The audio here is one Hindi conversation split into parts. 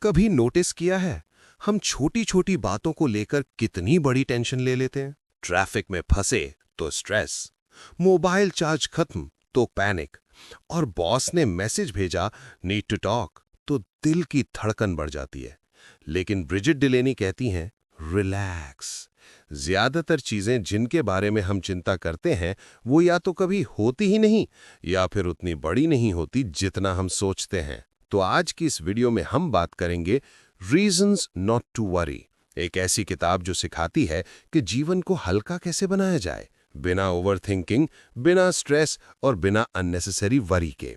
कभी नोटिस किया है हम छोटी छोटी बातों को लेकर कितनी बड़ी टेंशन ले लेते हैं। ट्रैफिक में फंसे तो स्ट्रेस, मोबाइल चार्ज खत्म तो पैनिक, और बॉस ने मैसेज भेजा नीड टू टॉक तो दिल की धड़कन बढ़ जाती है। लेकिन ब्रिजिट डिलेनी कहती हैं रिलैक्स। ज्यादातर चीजें जिनके बारे में हम चिंता करते हैं वो या तो कभी होती ही नहीं या फिर उतनी बड़ी नहीं होती जितना हम सोचते हैं। तो आज की इस वीडियो में हम बात करेंगे रीजंस नॉट टू वरी, एक ऐसी किताब जो सिखाती है कि जीवन को हल्का कैसे बनाया जाए, बिना ओवरथिंकिंग, बिना स्ट्रेस और बिना अननेसेसरी वरी के।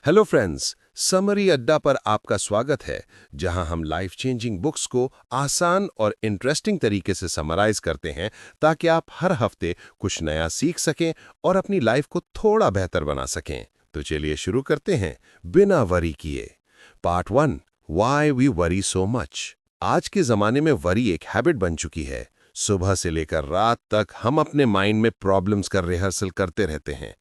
हेलो फ्रेंड्स, समरी अड्डा पर आपका स्वागत है, जहां हम लाइफ चेंजिंग बुक्स को आसान और इंटरेस्टिंग तरीके से समराइज करते हैं ताकि आप हर हफ्ते कुछ नया सीख सकें और अपनी लाइफ को थोड़ा बेहतर बना सकें। तो चलिए शुरू करते हैं बिना वरी किए। Part 1, why we worry so much. आज के जमाने में वरी एक हैबिट बन चुकी है। सुबह से लेकर रात तक हम अपने माइंड में प्रॉब्लम्स का रिहर्सल करते रहते हैं।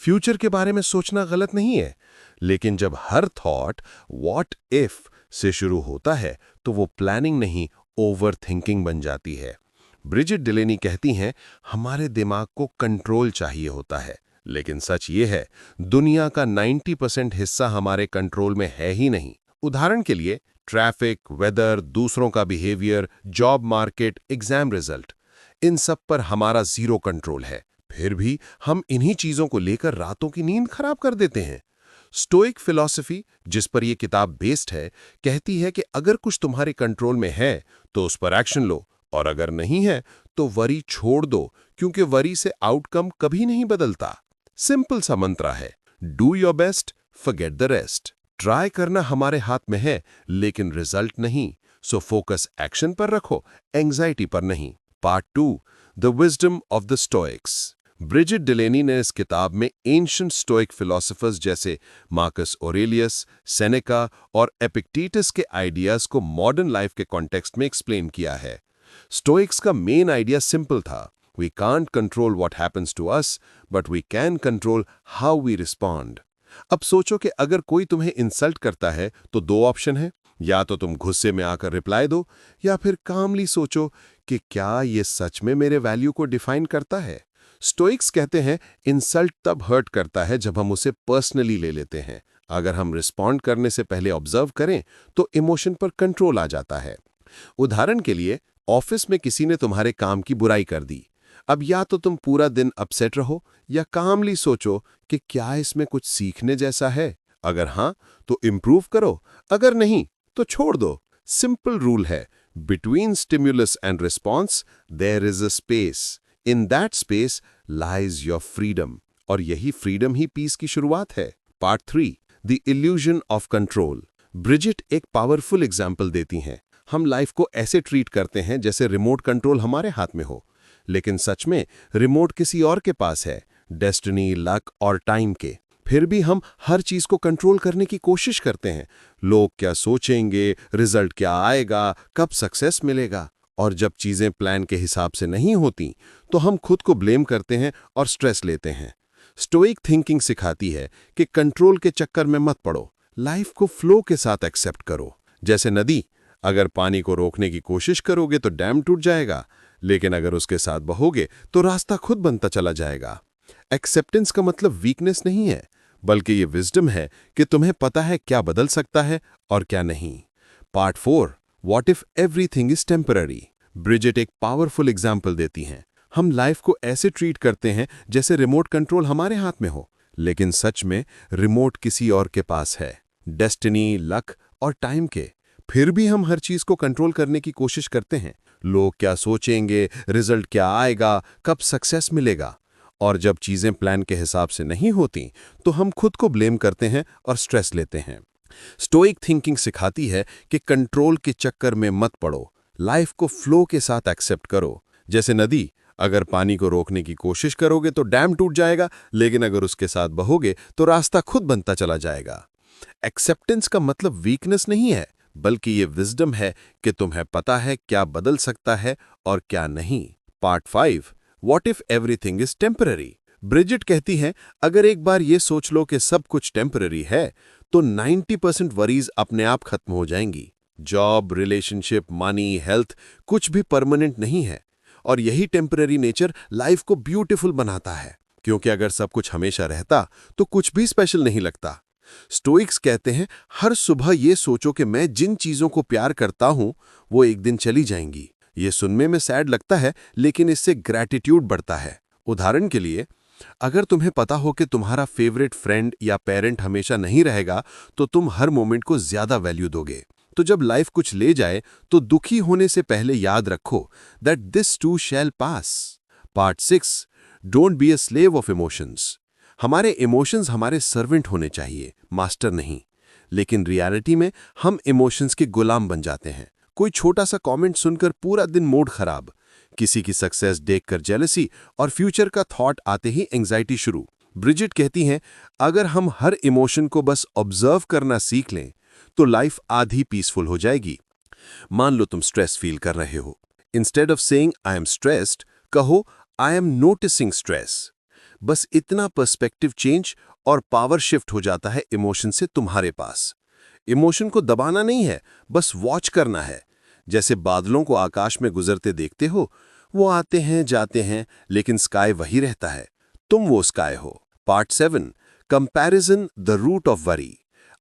फ्यूचर के बारे में सोचना गलत नहीं है, लेकिन जब हर थॉट व्हाट इफ से शुरू होता है तो वो प्लानिंग नहीं, ओवर थिंकिंग बन जाती है। ब्रिजिट डिलेनी कहती हैं हमारे दिमाग को कंट्रोल चाहिए होता है, लेकिन सच ये है दुनिया का 90% हिस्सा हमारे कंट्रोल में है ही नहीं। उदाहरण के लिए ट्रैफिक, वेदर, दूसरों का behaviour, job market, exam result, इन सब पर हमारा जीरो कंट्रोल है। फिर भी हम इन्हीं चीजों को लेकर रातों की नींद खराब कर देते हैं। स्टोइक फिलॉसफी, जिस पर यह किताब बेस्ड है, कहती है कि अगर कुछ तुम्हारे कंट्रोल में है तो उस पर एक्शन लो, और अगर नहीं है तो वरी छोड़ दो, क्योंकि वरी से आउटकम कभी नहीं बदलता। सिंपल सा मंत्र है, do your best, forget the rest. Try करना हमारे हाथ में है, लेकिन रिजल्ट नहीं, सो फोकस एक्शन पर रखो, एंजाइटी पर नहीं। Part 2, the wisdom of the Stoics. Brigid Delaney ने इस किताब में एंशिएंट स्टोइक फिलोसोफर्स जैसे मार्कस ऑरेलियस, सेनेका और एपिक्टेटस के आइडियाज को मॉडर्न लाइफ के कॉन्टेक्स्ट में एक्सप्लेन किया है। स्टोइक्स का मेन आइडिया सिंपल था, we can't control what happens to us, but we can control how we respond. अब सोचो कि अगर कोई तुम्हें इंसल्ट करता है तो दो ऑप्शन है, या तो तुम गुस्से में आकर रिप्लाई दो, या फिर कामली सोचो कि क्या ये सच में मेरे वैल्यू को डिफाइन करता है। स्टोइक्स कहते हैं इंसल्ट तब हर्ट करता है जब हम उसे पर्सनली ले लेते हैं। अगर हम रिस्पॉन्ड करने से पहले ऑब्जर्व करें तो इमोशन पर कंट्रोल आ जाता है। उदाहरण के लिए, ऑफिस में किसी ने तुम्हारे काम की बुराई कर दी। अब या तो तुम पूरा दिन अपसेट रहो, या कामली सोचो कि क्या इसमें कुछ सीखने जैसा है। अगर हां तो इम्प्रूव करो, अगर नहीं तो छोड़ दो। सिंपल रूल है, between stimulus and response there is a space, in that space lies your freedom, और यही फ्रीडम ही पीस की शुरुआत है। Part 3, the illusion of control. Brigitte एक पावरफुल एग्जाम्पल देती हैं। हम लाइफ को ऐसे ट्रीट करते हैं जैसे रिमोट कंट्रोल हमारे हाथ में हो, लेकिन सच में रिमोट किसी और के पास है, डेस्टिनी, लक और टाइम के। फिर भी हम हर चीज को कंट्रोल करने की कोशिश करते हैं। लोग क्या सोचेंगे, रिजल्ट क्या आएगा, कब सक्सेस मिलेगा, और जब चीजें प्लान के हिसाब से नहीं होती तो हम खुद को ब्लेम करते हैं और स्ट्रेस लेते हैं। स्टोइक थिंकिंग सिखाती है कि कंट्रोल के चक्कर में मत पड़ो, लाइफ को फ्लो के साथ एक्सेप्ट करो। जैसे नदी, अगर पानी को रोकने की कोशिश करोगे तो डैम टूट जाएगा, लेकिन अगर उसके साथ बहोगे तो रास्ता खुद बनता चला जाएगा। एक्सेप्टेंस का मतलब वीकनेस नहीं है, बल्कि ये विजडम है कि तुम्हें पता है क्या बदल सकता है और क्या नहीं। Part 4, what if everything is temporary. Brigitte एक पावरफुल एग्जाम्पल देती हैं। हम लाइफ को ऐसे ट्रीट करते हैं जैसे रिमोट कंट्रोल हमारे हाथ में हो, लेकिन सच में रिमोट किसी और के पास है, डेस्टिनी, लक और टाइम के। फिर भी हम हर चीज को कंट्रोल करने की कोशिश करते हैं। लोग क्या सोचेंगे, रिजल्ट क्या आएगा, कब सक्सेस मिलेगा, और जब चीजें प्लान के हिसाब से नहीं होती तो हम खुद को ब्लेम करते हैं और स्ट्रेस लेते हैं। स्टोइक थिंकिंग सिखाती है कि कंट्रोल के चक्कर में मत पड़ो, लाइफ को फ्लो के साथ एक्सेप्ट करो। जैसे नदी, अगर पानी को रोकने की कोशिश करोगे तो डैम टूट जाएगा, लेकिन अगर उसके साथ बहोगे तो रास्ता खुद बनता चला जाएगा। एक्सेप्टेंस का मतलब वीकनेस नहीं है, बल्कि ये विजडम है कि तुम्हें पता है क्या बदल सकता है और क्या नहीं। Part 5, what if everything is temporary. Brigitte कहती है अगर एक बार ये सोच लो कि सब कुछ टेम्पररी है तो 90% वरीज अपने आप खत्म हो जाएंगी। जॉब, रिलेशनशिप, मनी, हेल्थ कुछ भी परमानेंट नहीं है और यही टेम्पररी नेचर लाइफ को ब्यूटीफुल बनाता है, क्योंकि अगर सब कुछ हमेशा रहता तो कुछ भी स्पेशल नहीं लगता। स्टोइक्स कहते हैं हर सुबह ये सोचो कि मैं जिन चीजों को प्यार करता हूं वो एक दिन चली जाएंगी। ये सुनने में सैड लगता है, लेकिन इससे ग्रैटिट्यूड बढ़ता है। उदाहरण के लिए, अगर तुम्हें पता हो कि तुम्हारा फेवरेट फ्रेंड या पेरेंट हमेशा नहीं रहेगा तो तुम हर मोमेंट को ज्यादा वैल्यू दोगे। तो जब लाइफ कुछ ले जाए तो दुखी होने से पहले याद रखो that this to shell pass. Part 6, don't be a slave of emotions. हमारे इमोशंस हमारे सर्वेंट होने चाहिए, मास्टर नहीं। लेकिन रियलिटी में हम इमोशंस के गुलाम बन जाते हैं। कोई छोटा सा कमेंट सुनकर पूरा दिन मूड खराब, किसी की सक्सेस देखकर जेलसी और फ्यूचर का थॉट आते ही एंजाइटी शुरू। ब्रिजिट कहती हैं अगर हम हर इमोशन को बस ऑब्जर्व करना सीख लें तो लाइफ आधी पीसफुल हो जाएगी। मान लो तुम स्ट्रेस फील कर रहे हो, instead of saying I am stressed कहो आई एम नोटिसिंग स्ट्रेस। बस इतना पर्सपेक्टिव चेंज और पावर शिफ्ट हो जाता है इमोशन से तुम्हारे पास। इमोशन को दबाना नहीं है, बस वॉच करना है। जैसे बादलों को आकाश में गुजरते देखते हो, वो आते हैं जाते हैं लेकिन स्काई वही रहता है, तुम वो स्काई हो। Part 7, comparison the root of worry.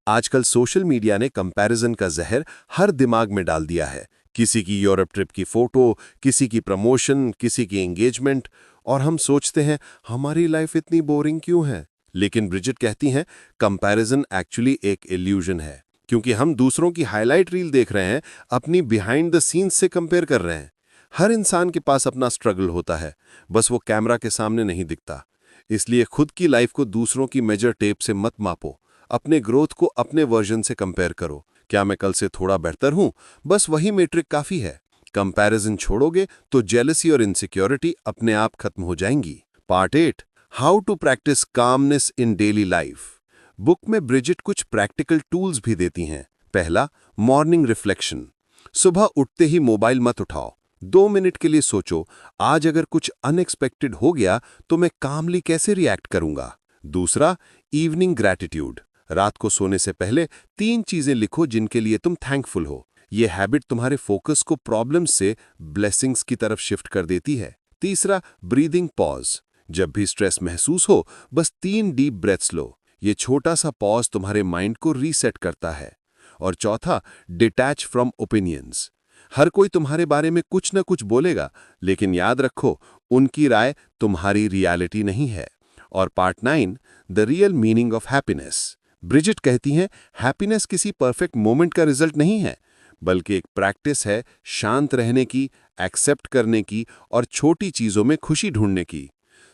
आजकल सोशल मीडिया ने कंपैरिजन का जहर हर दिमाग में डाल दिया है। किसी की यूरोप ट्रिप की फोटो, किसी की प्रमोशन, किसी की एंगेजमेंट, और हम सोचते हैं हमारी लाइफ इतनी बोरिंग क्यों है। लेकिन ब्रिजिट कहती हैं कंपैरिजन एक्चुअली एक इल्यूजन है, क्योंकि हम दूसरों की हाईलाइट रील देख रहे हैं, अपनी बिहाइंड द सीन्स से कंपेयर कर रहे हैं। हर इंसान के पास अपना स्ट्रगल होता है, बस वो कैमरा के सामने नहीं दिखता। इसलिए खुद की लाइफ को दूसरों की मेजर टेप से मत मापो। अपने ग्रोथ को अपने वर्जन से कंपेयर करो। क्या मैं कल से थोड़ा बेहतर हूं? बस वही मेट्रिक काफी है। कंपैरिजन छोड़ोगे तो जेलसी और इनसिक्योरिटी अपने आप खत्म हो जाएंगी। Part 8, how to practise calmness in daily life. Book में ब्रिजिट कुछ प्रैक्टिकल टूल्स भी देती हैं। पहला, मॉर्निंग रिफ्लेक्शन। सुबह उठते ही मोबाइल मत उठाओ। 2 मिनट के लिए सोचो, आज अगर कुछ अनएक्सपेक्टेड हो गया तो मैं कामली कैसे रिएक्ट करूंगा। दूसरा, इवनिंग ग्रैटिट्यूड। रात को सोने से पहले 3 चीजें लिखो जिनके लिए तुम थैंकफुल हो। ये हैबिट तुम्हारे फोकस को प्रॉब्लम्स से ब्लेसिंग्स की तरफ शिफ्ट कर देती है। तीसरा, ब्रीदिंग पॉज। जब भी स्ट्रेस महसूस हो, बस 3 डीप ब्रेथ्स लो। ये छोटा सा पॉज तुम्हारे माइंड को रीसेट करता है। और चौथा, डिटैच फ्रॉम ओपिनियंस। हर कोई तुम्हारे बारे में कुछ न कुछ बोलेगा, लेकिन याद रखो उनकी राय तुम्हारी रियलिटी नहीं है। और part 9, the real meaning of happiness. Brigitte कहती हैं हैप्पीनेस किसी परफेक्ट मोमेंट का रिजल्ट नहीं है, बल्कि एक प्रैक्टिस है शांत रहने की, एक्सेप्ट करने की और छोटी चीजों में खुशी ढूंढने की।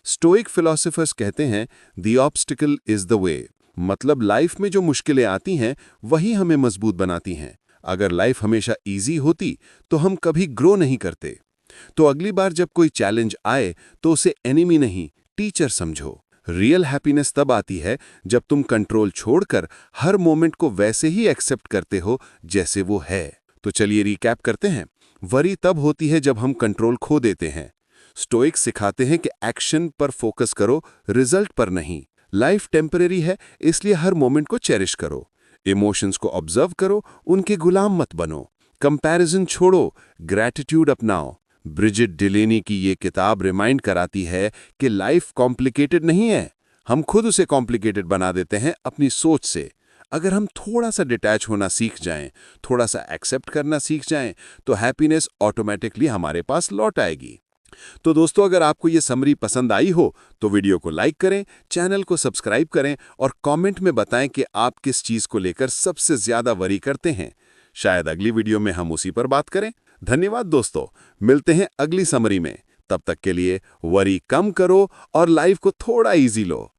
स्टोइक फिलोसोफर्स कहते हैं the obstacle is the way. मतलब लाइफ में जो मुश्किलें आती हैं वही हमें मजबूत बनाती हैं। अगर लाइफ हमेशा इजी होती तो हम कभी ग्रो नहीं करते। तो अगली बार जब कोई चैलेंज आए तो उसे एनिमी नहीं, टीचर समझो। रियल हैप्पीनेस तब आती है जब तुम कंट्रोल छोड़कर हर मोमेंट को वैसे ही एक्सेप्ट करते हो जैसे वो है। तो चलिए रिकैप करते हैं। वरी तब होती है जब हम कंट्रोल खो देते हैं। स्टोइक्स सिखाते हैं कि एक्शन पर फोकस करो, रिजल्ट पर नहीं। लाइफ टेम्परेरी है, इसलिए हर मोमेंट को चेरिश करो। इमोशंस को ऑब्जर्व करो, उनके गुलाम मत बनो। कंपैरिजन छोड़ो, ग्रैटिट्यूड अपनाओ। ब्रिजिट डिलेनी की ये किताब रिमाइंड कराती है कि लाइफ कॉम्प्लिकेटेड नहीं है, हम खुद उसे कॉम्प्लिकेटेड बना देते हैं अपनी सोच से। अगर हम थोड़ा सा डिटैच होना सीख जाएं, थोड़ा सा एक्सेप्ट करना सीख जाएं, तो हैप्पीनेस ऑटोमेटिकली हमारे पास लौट आएगी। तो दोस्तों, अगर आपको ये समरी पसंद आई हो तो वीडियो को लाइक करें, चैनल को सब्सक्राइब करें और कमेंट में बताएं कि आप किस चीज को लेकर सबसे ज्यादा वरी करते हैं। शायद अगली वीडियो में हम उसी पर बात करें। धन्यवाद दोस्तों, मिलते हैं अगली समरी में। तब तक के लिए वरी कम करो और लाइफ को थोड़ा इजी लो।